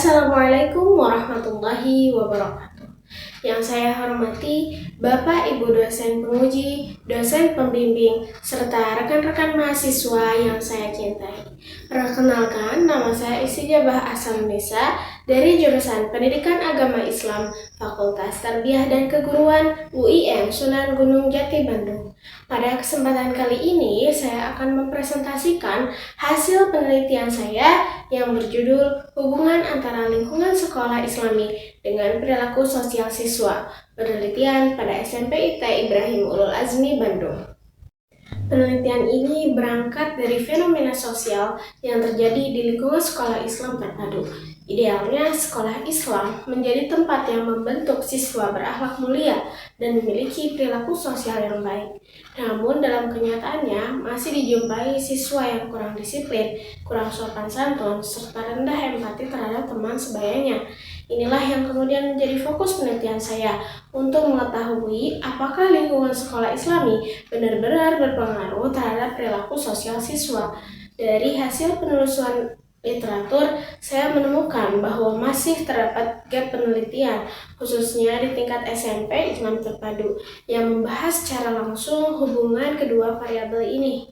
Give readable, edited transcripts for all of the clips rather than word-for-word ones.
Assalamualaikum warahmatullahi wabarakatuh. Yang saya hormati Bapak Ibu dosen penguji, dosen pembimbing, serta rekan-rekan mahasiswa yang saya cintai. Perkenalkan, nama saya Istijabah Asanunisa dari jurusan Pendidikan Agama Islam, Fakultas Tarbiyah dan Keguruan UIN Sunan Gunung Jati Bandung. Pada kesempatan kali ini, saya akan mempresentasikan hasil penelitian saya yang berjudul Hubungan Antara Lingkungan Sekolah Islami dengan Perilaku Sosial Siswa, penelitian pada SMP IT Ibrahim Ulul Azmi Bandung. Penelitian ini berangkat dari fenomena sosial yang terjadi di lingkungan sekolah Islam terpadu. Idealnya, sekolah Islam menjadi tempat yang membentuk siswa berakhlak mulia dan memiliki perilaku sosial yang baik. Namun, dalam kenyataannya masih dijumpai siswa yang kurang disiplin, kurang sopan santun, serta rendah empati terhadap teman sebayanya. Inilah yang kemudian menjadi fokus penelitian saya untuk mengetahui apakah lingkungan sekolah Islami benar-benar berpengaruh terhadap perilaku sosial siswa. Dari hasil penelusuran literatur, saya menemukan bahwa masih terdapat gap penelitian, khususnya di tingkat SMP Islam terpadu, yang membahas secara langsung hubungan kedua variabel ini.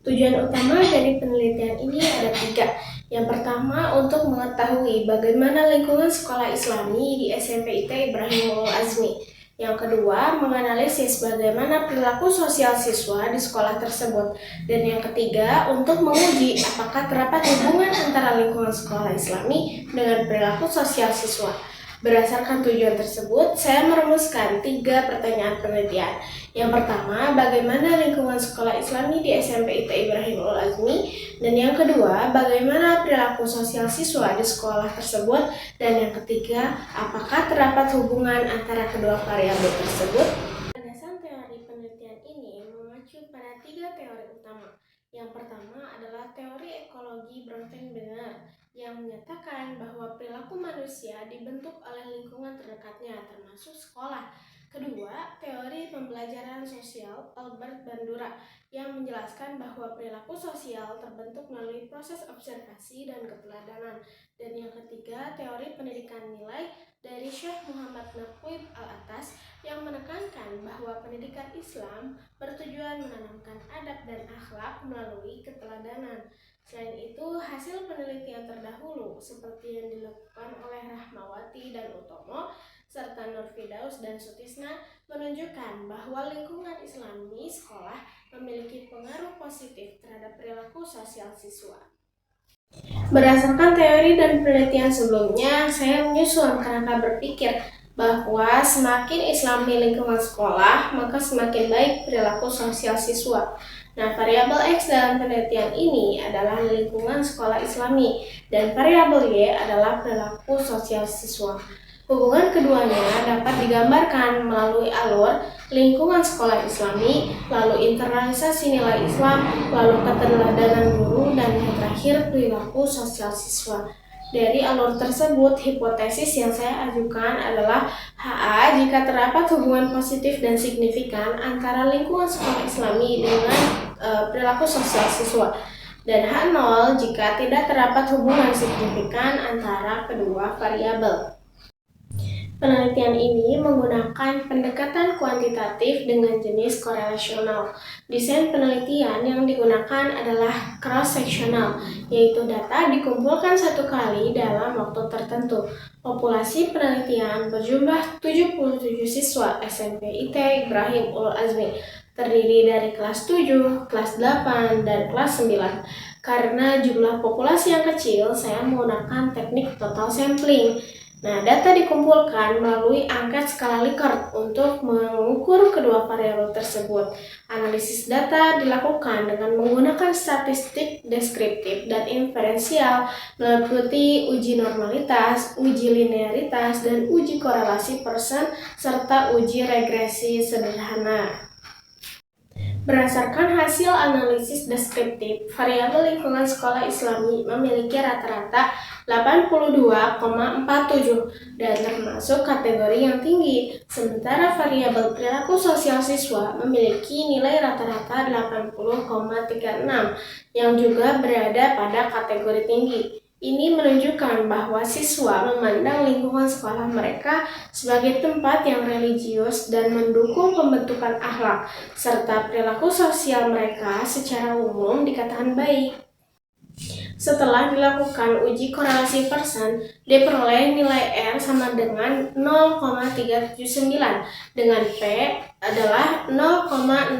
Tujuan utama dari penelitian ini ada 3. Yang pertama, untuk mengetahui bagaimana lingkungan sekolah Islami di SMP IT Ibrahim Ulul Azmi. Yang kedua, menganalisis bagaimana perilaku sosial siswa di sekolah tersebut. Dan yang ketiga, untuk menguji apakah terdapat hubungan antara lingkungan sekolah Islami dengan perilaku sosial siswa. Berdasarkan tujuan tersebut, saya merumuskan 3 pertanyaan penelitian. Yang pertama, bagaimana lingkungan sekolah Islami di SMP IT Ibrahim Ulul Azmi? Dan yang kedua, bagaimana perilaku sosial siswa di sekolah tersebut? Dan yang ketiga, apakah terdapat hubungan antara kedua variabel tersebut? Landasan teori penelitian ini mengacu pada 3 teori utama. Yang pertama adalah teori ekologi Brondteng-Bener yang menyatakan bahwa perilaku manusia dibentuk oleh lingkungan terdekatnya, termasuk sekolah. Kedua, teori pembelajaran sosial Albert Bandura yang menjelaskan bahwa perilaku sosial terbentuk melalui proses observasi dan keteladanan. Dan yang ketiga, teori pendidikan nilai dari Syekh Muhammad Naqib Al-Atas yang menekankan bahwa pendidikan Islam bertujuan menanamkan adab dan akhlak melalui keteladanan. Selain itu, hasil penelitian terdahulu seperti yang dilakukan oleh Rahmawati dan Utomo serta Nur Firdaus dan Sutisna menunjukkan bahwa lingkungan Islami sekolah memiliki pengaruh positif terhadap perilaku sosial siswa. Berdasarkan teori dan penelitian sebelumnya, saya menyusun kerangka berpikir bahwa semakin Islami lingkungan sekolah, maka semakin baik perilaku sosial siswa. Nah, variabel X dalam penelitian ini adalah lingkungan sekolah Islami dan variabel Y adalah perilaku sosial siswa. Hubungan keduanya dapat digambarkan melalui alur lingkungan sekolah Islami, lalu internalisasi nilai Islam, lalu keteladanan guru, dan yang terakhir perilaku sosial siswa. Dari alur tersebut, hipotesis yang saya ajukan adalah HA jika terdapat hubungan positif dan signifikan antara lingkungan sekolah Islami dengan perilaku sosial siswa, dan H0 jika tidak terdapat hubungan signifikan antara kedua variabel. Penelitian ini menggunakan pendekatan kuantitatif dengan jenis korelasional. Desain penelitian yang digunakan adalah cross-sectional, yaitu data dikumpulkan satu kali dalam waktu tertentu. Populasi penelitian berjumlah 77 siswa SMP IT Ibrahim Ulul Azmi, terdiri dari kelas 7, kelas 8, dan kelas 9. Karena jumlah populasi yang kecil, saya menggunakan teknik total sampling. Nah, data dikumpulkan melalui angket skala Likert untuk mengukur kedua variabel tersebut. Analisis data dilakukan dengan menggunakan statistik deskriptif dan inferensial, meliputi uji normalitas, uji linearitas, dan uji korelasi Pearson, serta uji regresi sederhana. Berdasarkan hasil analisis deskriptif, variabel lingkungan sekolah Islami memiliki rata-rata 82,47 dan termasuk kategori yang tinggi, sementara variabel perilaku sosial siswa memiliki nilai rata-rata 80,36 yang juga berada pada kategori tinggi. Ini menunjukkan bahwa siswa memandang lingkungan sekolah mereka sebagai tempat yang religius dan mendukung pembentukan akhlak, serta perilaku sosial mereka secara umum dikatakan baik. Setelah dilakukan uji korelasi persen, diperoleh nilai R sama dengan 0,379 dengan P adalah 0,003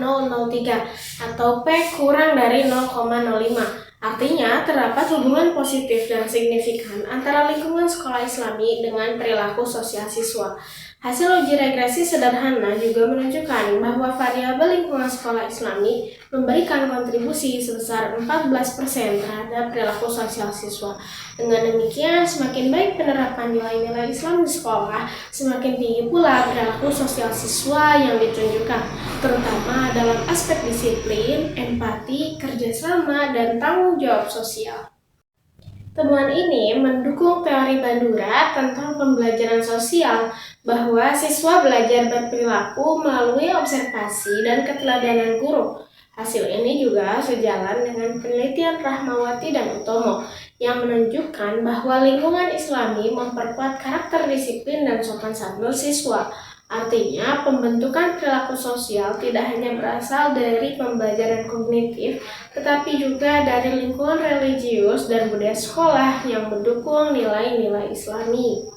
atau P kurang dari 0,05. Artinya, terdapat hubungan positif dan signifikan antara lingkungan sekolah Islami dengan perilaku sosial siswa. Hasil uji regresi sederhana juga menunjukkan bahwa variabel lingkungan sekolah Islami memberikan kontribusi sebesar 14% terhadap perilaku sosial siswa. Dengan demikian, semakin baik penerapan nilai-nilai Islam di sekolah, semakin tinggi pula perilaku sosial siswa yang ditunjukkan, terutama dalam aspek disiplin, empati, kerjasama, dan tanggung jawab sosial. Temuan ini mendukung teori Bandura tentang pembelajaran sosial, bahwa siswa belajar berperilaku melalui observasi dan keteladanan guru. Hasil ini juga sejalan dengan penelitian Rahmawati dan Utomo yang menunjukkan bahwa lingkungan Islami memperkuat karakter disiplin dan sopan santun siswa. Artinya, pembentukan perilaku sosial tidak hanya berasal dari pembelajaran kognitif, tetapi juga dari lingkungan religius dan budaya sekolah yang mendukung nilai-nilai Islami.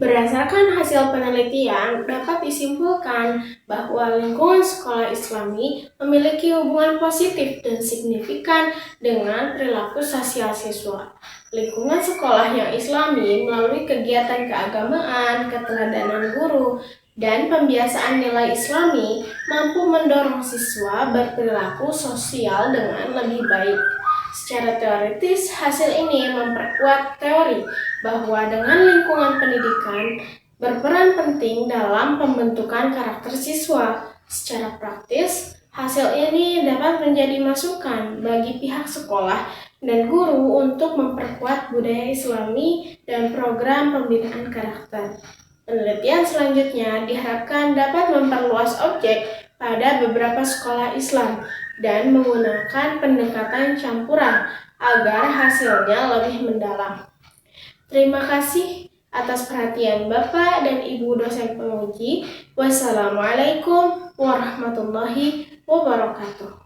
Berdasarkan hasil penelitian, dapat disimpulkan bahwa lingkungan sekolah Islami memiliki hubungan positif dan signifikan dengan perilaku sosial siswa. Lingkungan sekolah yang Islami melalui kegiatan keagamaan, keteladanan guru, dan pembiasaan nilai Islami mampu mendorong siswa berperilaku sosial dengan lebih baik. Secara teoritis, hasil ini memperkuat teori bahwa dengan lingkungan pendidikan berperan penting dalam pembentukan karakter siswa. Secara praktis, hasil ini dapat menjadi masukan bagi pihak sekolah dan guru untuk memperkuat budaya Islami dan program pembinaan karakter. Penelitian selanjutnya diharapkan dapat memperluas objek pada beberapa sekolah Islam dan menggunakan pendekatan campuran agar hasilnya lebih mendalam. Terima kasih atas perhatian Bapak dan Ibu dosen penguji. Wassalamualaikum warahmatullahi wabarakatuh.